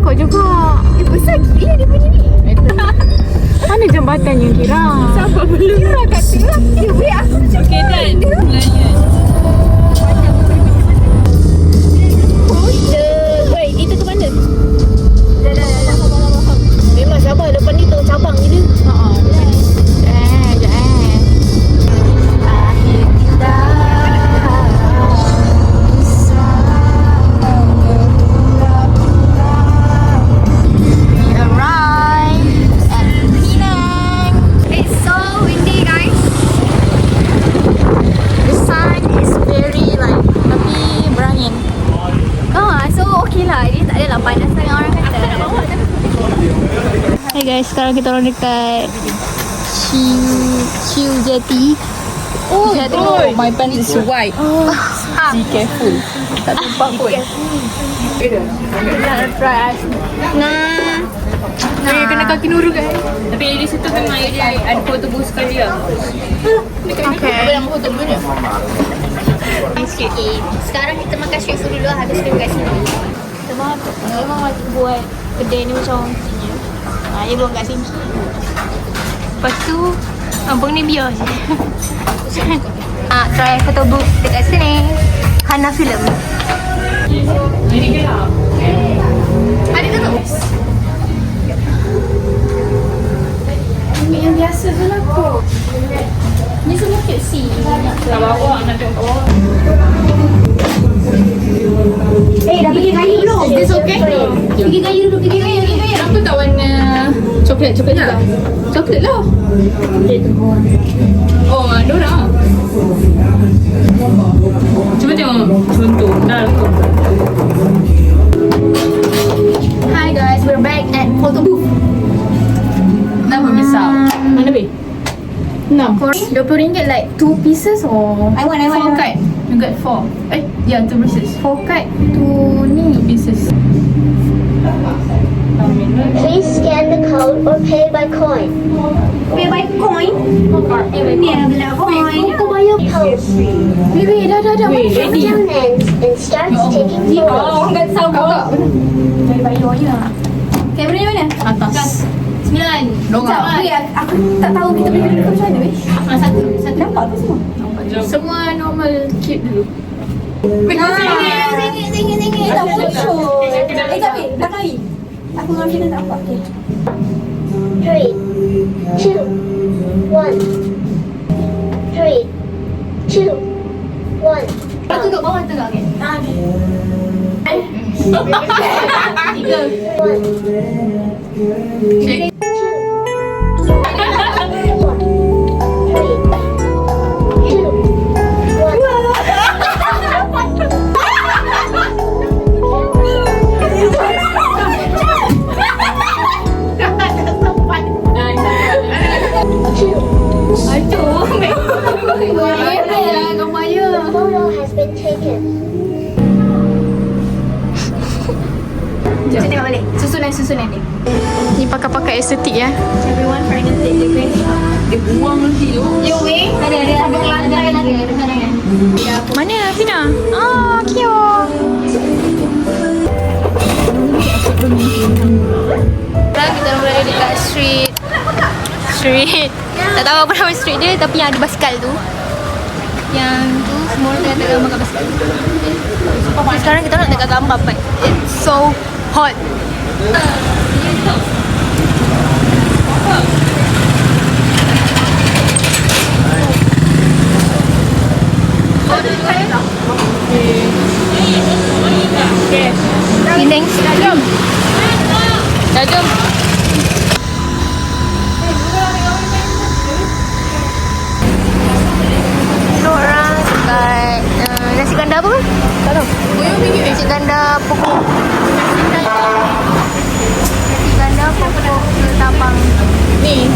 Ikut juga. Besar gila dia punya ni. Mana jambatan yang Kira? Siapa belum? Kira kata dia weh aku macam Okay dan Layan weh, itu ke mana? Dah. Memang sabar, depan ni tengok cabang je dia. Hai guys, sekarang kita orang dekat Chiu Jetty. Oh bro, my pants is white. Be careful. Tak tumpah pun. Nak try Nah. Kena kaki nuru guys. Tapi di situ memang dia ada foto booth sekali lah. Okay. Apa nama foto booth dia? Okay. Sekarang kita makan street food dulu. Habis kita kat sini. Memang buat kedai ni macam dia buat kat sini. Lepas tu abang ni biar je. Try photo book dekat sini. Hana Film. Ada ke tu? Yang biasa je lah kot. Ni semua KFC. Nak bawa, nak tengok bawah. Dah pergi kayu belum? Is this okay? Pergi kayu dulu, pergi kayu. Apa tak warna coklat juga? Coklat lah. Oh, ada orang. Cuba tengok contoh. Dah lah. Hi guys, we're back at photo booth. Nama besar. Mana be? 6. RM20 like 2 pieces or? I want. 4 card. You got 4. Yeah, 2 pieces. 4 card to ni. 2 pieces. Please scan the code or pay by coin. Pay by coin? Ni lah coin. Kau bayar Post. Wait, dah. Wait, ready? Countdown ends and starts taking photos. Orang kata tahu kakak. bayar je. Kamera ni mana? Atas. 9. Dorang. Aku tak tahu kita boleh rekod macam mana weh. Satu nampak ke semua? Semua normal keep dulu. Tengok. Tak bocor. Tapi belakang lagi. Aku dengan Fina tak nampak. Okay. 3, 2, 1. 3, 2, 1. Aku duduk bawah tengok. Okay. 3, 2, 1. Photo has been taken. Jom tengok balik. Susunan dia. Ni pakai estetik ya. Everyone trying to take the picture. Dia buang nanti tu. Yo weh. Ada lantai lagi. Mana Fina? Cute. Sekarang kita berada dekat street. Tak tahu apa nama street dia, tapi yang ada basikal tu. Yang tu semua orang tengah makan basikal. Sekarang kita nak dekat gambar, but it's so hot. Feeling? Dah jom. Orang dekat nasi ganda apa? Tak tahu. Nasi ganda pokok. Nasi ganda pokok Ketapang. Ni.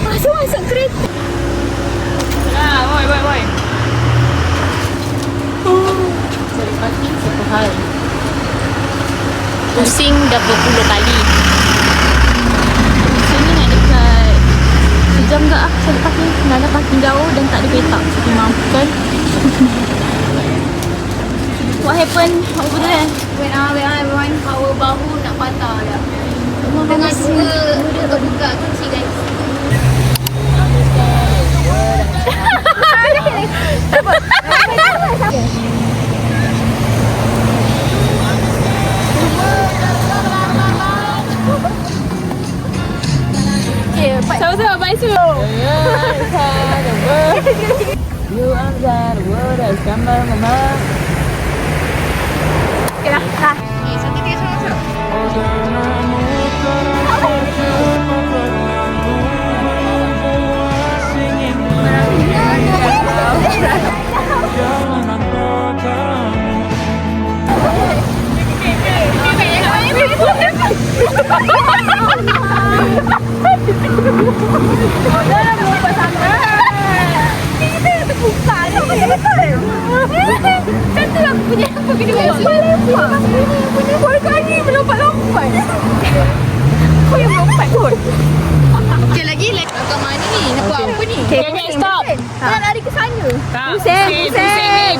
Masuk kereta. Woi. Cari parking satu hal. pusing dah berpuluh kali. Sini nak dekat sejam ke saya parking. Nak parking jauh dan tak ada petak. Jadi maafkan. What happened over there? Wait everyone, power bahu nak patah dah. Dengan buka kunci guys. Sama-sama, bye Su. You are the world as gambar mama. Okay lah. Satu tiga sama. Okay lagi Agak mana ni? Nak buat apa ni? Okay, stop. Nak lari ke sana.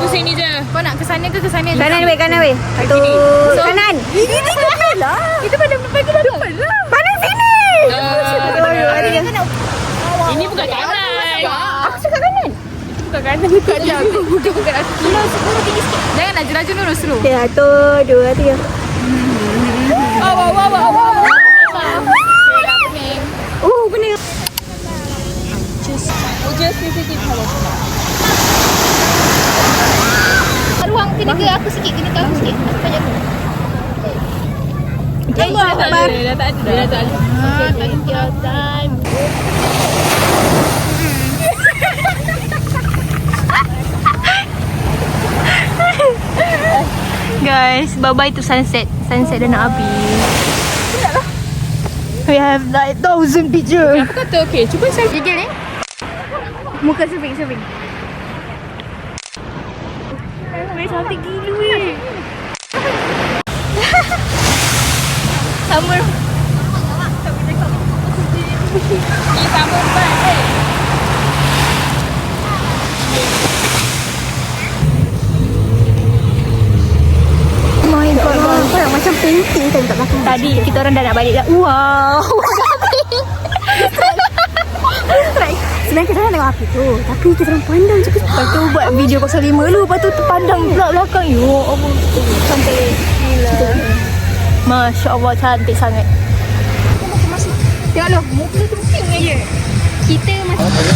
Pusing ni je. Kau nak ke sana ke sana? Kanan weh, kanan weh. Satu. Kanan. Ini kanan lah. Kita pada pergi depan lah. Mana sini? Ini bukan kanan. Aku cakap kanan. Bukan kanan. Bukan kanan. Bukan aku. Nurul tinggi sikit. Jangan laju-laju Nurul slow. Okay, 1, 2, 3. Oh, benar. Ruang kena ke aku sikit, kena ke aku sikit. Saja aku. Dah tak ada. Thank you time. Guys, bye-bye to sunset. Sunset dah nak habis. We have like 1,000 picture. Apa kata okey? Cuba selfie. Gigil ni. Muka surfing. Weh, cantik gila weh. Sama. Ni sama empat. Oh my god, korang macam painting kan kat belakang. Tadi kita orang dah nak balik dah. Wow. Sebenarnya kita orang tengok api tu, tapi kita orang pandang je. Lepas tu buat video 05 dulu, lepas tu terpandang pula belakang. Yo, Allah. Cantik. Gila. Masya Allah, cantik sangat. Tengok lu, muka tu pusing aja. Kita masih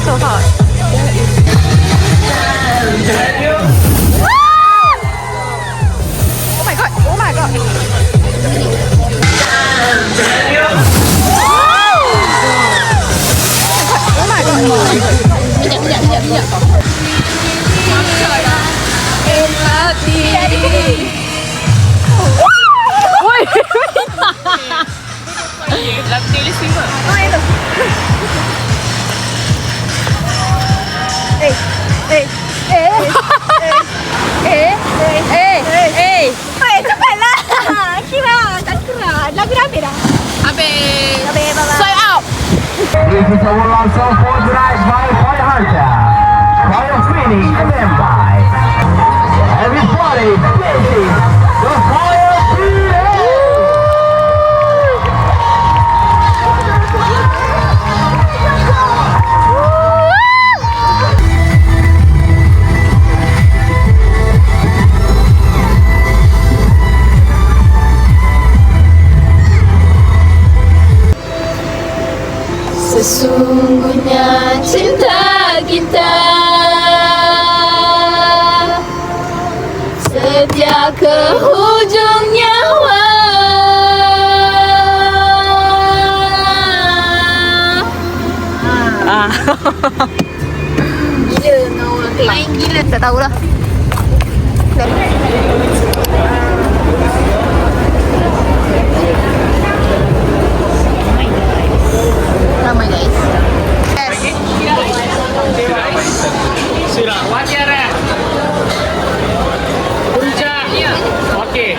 So hot. Oh my god. Cepatlah. Kira, tak kira. Lagu dah habis dah. Habis. Bye-bye. Swipe out. This is our last song for tonight by Fire Hunter. Fire Feeling and then by everybody, this is the Fire Feeling. Sesungguhnya cinta kita setia ke hujung nyawa. Gila dengan orang main gila. Tak tahulah. Ramai guys. Sudah wajar ya. Puncaknya. Okey.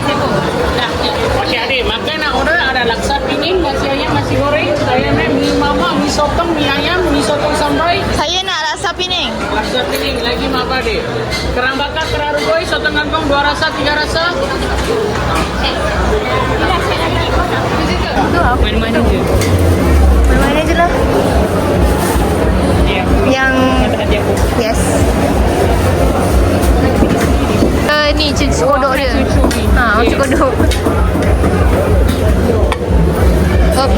Okey adik, makan nak order ada laksa pingin, nasi ayam, nasi goreng, ayamnya mie mama, mie sotong, mie ayam, mie sotong sambal, Saya nak rasa pining. laksa pingin lagi apa adik? Kerang bakar, kerang rugoi, sotong kangkung 2 rasa, 3 rasa. Mana-mana je. Mana-mana je lah. Yang yes. Ni cuci kodok dia. Cuci kodok. Hop.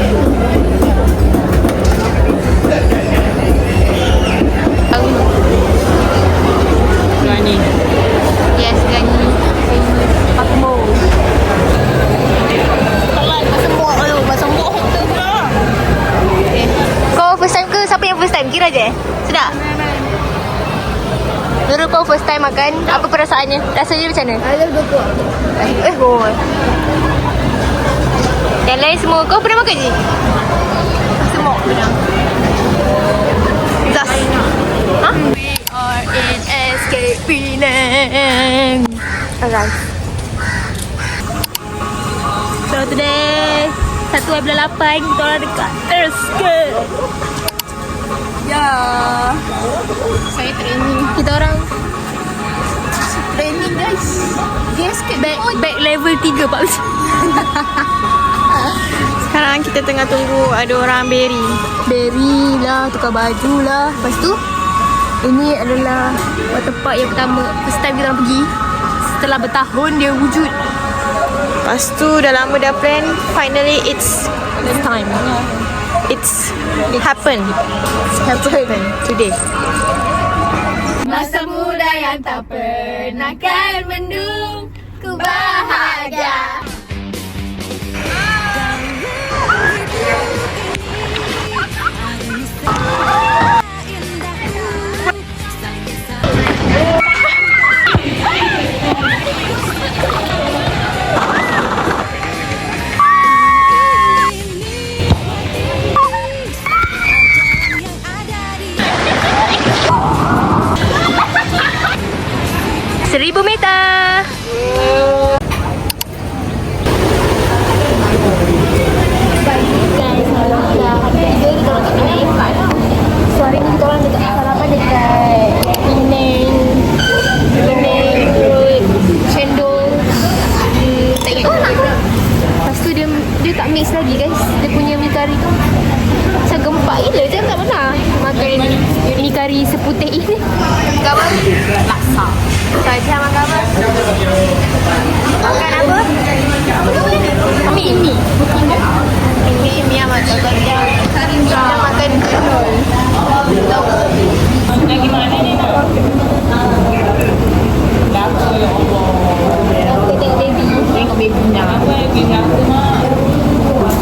Gani. Yes, gani. Pakmo. Telat sembok dulu, sembok tu pula. Kau first time ke siapa yang first time? Kira je. Sedap. Nurul kau first time makan, apa perasaannya? Rasanya macam mana? I love gokul. Yang lain semua kau pernah makan je? Semua pernah. Zas. Ha? We are in Escape Penang. Alright. So today 1.8 kita orang dekat Escape. Ya. Saya training. Kita orang training guys. Yes, back level 3 Pak. Sekarang kita tengah tunggu ada orang Berry lah, tukar baju lah. Lepas tu ini adalah tempat yang pertama first time kita orang pergi. Setelah bertahun dia wujud. Lepas tu dah lama dah plan. Finally it's time. It happened today. Masa muda yang tak pernah kan mendung, ku bahagia. Seribu meter. So hari ni kita orang dekat sarapan dekat Penang Road, Cendol. Tak ingat nak apa. Lepas tu dia tak mix lagi guys. Dia punya mi kari tu macam gempak gila je, tak pernah makan mi kari seputih ini. Kawan laksa. Saja makan apa? Makan apa? Mi amat cakap dia. Kita makan cendol. Lagi mana ni nak? Lapar ya Allah. Aku tengok baby. Tengok baby nak apa lagi aku mah.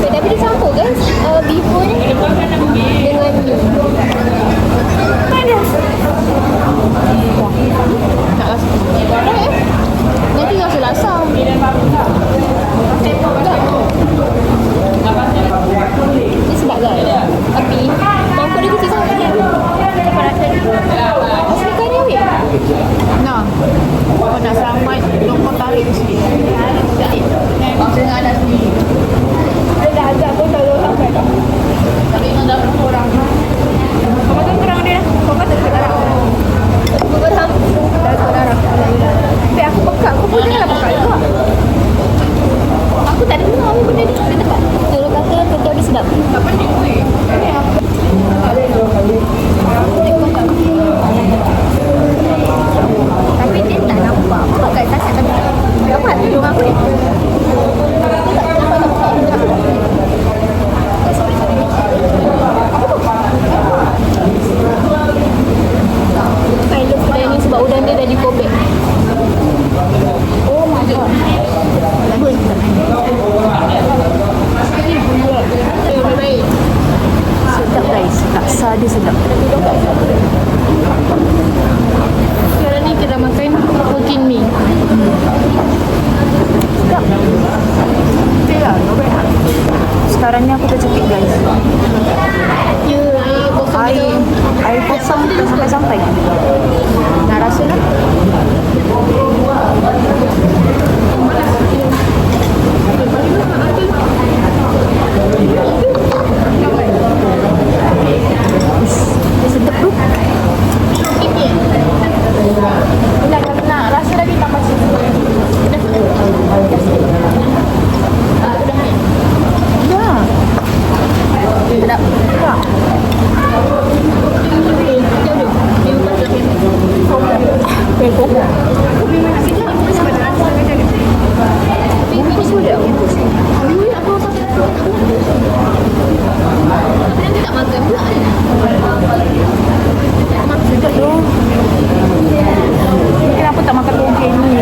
Tapi dia campur guys. Bihun dengan mi. Mana? Tak rasa. Nanti rasa laksa. Ni sedap kan? Tapi mangkuk dia kecil sangat dia. Apa rasa dia? Asli kari weh. Nah. Kau nak selamat, kau tarik sikit. Jangan ada sendiri. Dia dah ajak pun tak sampai dah. Tapi nak dapat orang. Kau makan kerang dia. Kau makan darah. Kau berham. Dah darah. Tapi aku pekat. Kau pun janganlah pekat juga. Aku tak ada dengar apa benda ni. Dia tempat. Tolong kata betul dia sedap. Tak penting weh. Tapi dia tak nampak. Nampak kat sana tapi dapat tolong aku ni. I love kedai ni sebab udang dia dah dikobek. Oh my god. Bagus. Lebih baik. Sedap guys. Laksa dia sedap. Sekarang ni kita dah makan protein mie. Okay lah, not bad. Sekarang ni aku tercekik guys. Ya, Air kosong dah sampai-sampai. Nak rasa lah. Sedap tu. Nak rasa lagi tambah sikit. Ya. Sedap. Ya. Kenapa tak makan toge ni?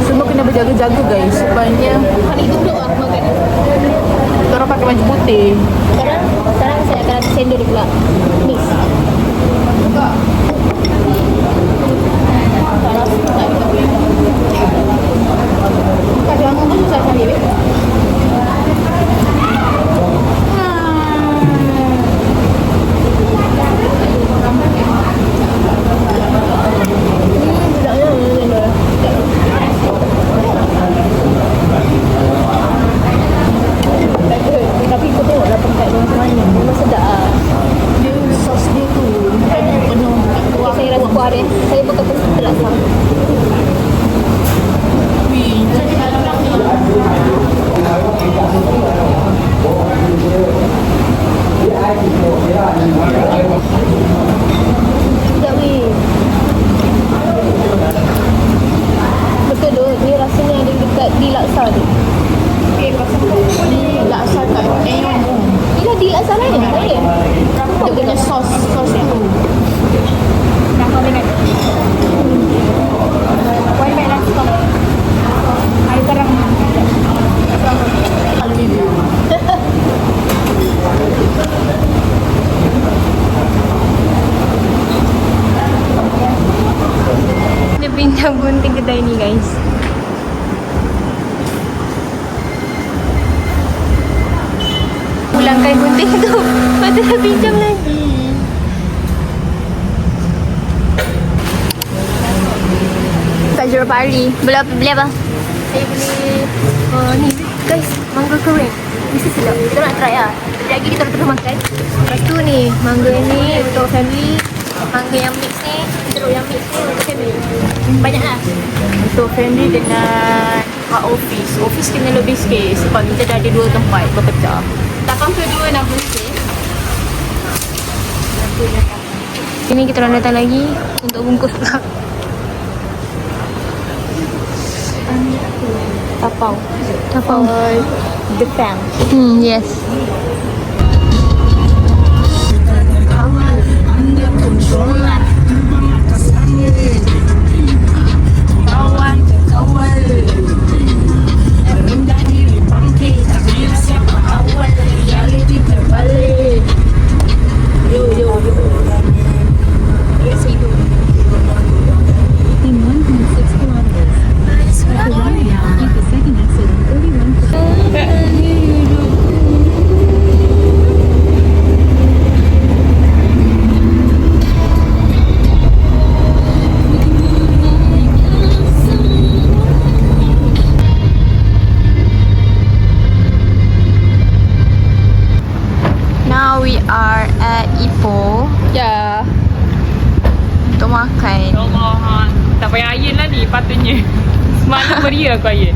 Semua kena berjaga-jaga guys. Sebabnya hari duduk aku makan. orang pakai baju putih. Sekarang saya akan ada sendiri pula. Mix. Kalau aku pun susah cari. Tapi kau tengoklah tempat dia macam mana. Memang sedap lah. Dia sos dia tu penuh. Okay, saya rasa kuah dia. Saya bukan pun terasa. Sedap weh. Betul tu. Dia rasanya ada dekat di laksa tu. Laksa kat Aeon tu. Dia di laksa lain tak ada? Dia punya sos tu. Dah kau dengar. One bag lah stop. Air terang. Dia bincang gunting kedai ni guys. Pulangkan gunting tu. Lepas tu dah bincang lagi. Tajur Pari. Beli apa? Saya beli ni guys, mangga kering. Mesti sedap. Kita nak try lah. Sekejap lagi kita terus makan. Lepas tu ni, mangga ni untuk family. Mangga yang mix ni, jeruk yang mix ni untuk family. Banyak lah. Untuk family dengan office. Office kena lebih sikit sebab kita dah ada 2 tempat berpecah. 82 nak beli. Ini kita orang datang lagi untuk bungkus pula. Tapau. Tapau. The fan. Yes. Now we are at Ipoh. Ya. Untuk makan. Allah. Tak payah iron lah ni patutnya. Semalam beria aku iron.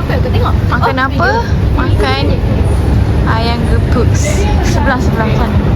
Apa kau tengok? Makan apa? Makan ayam gepuk. Sebelah sana.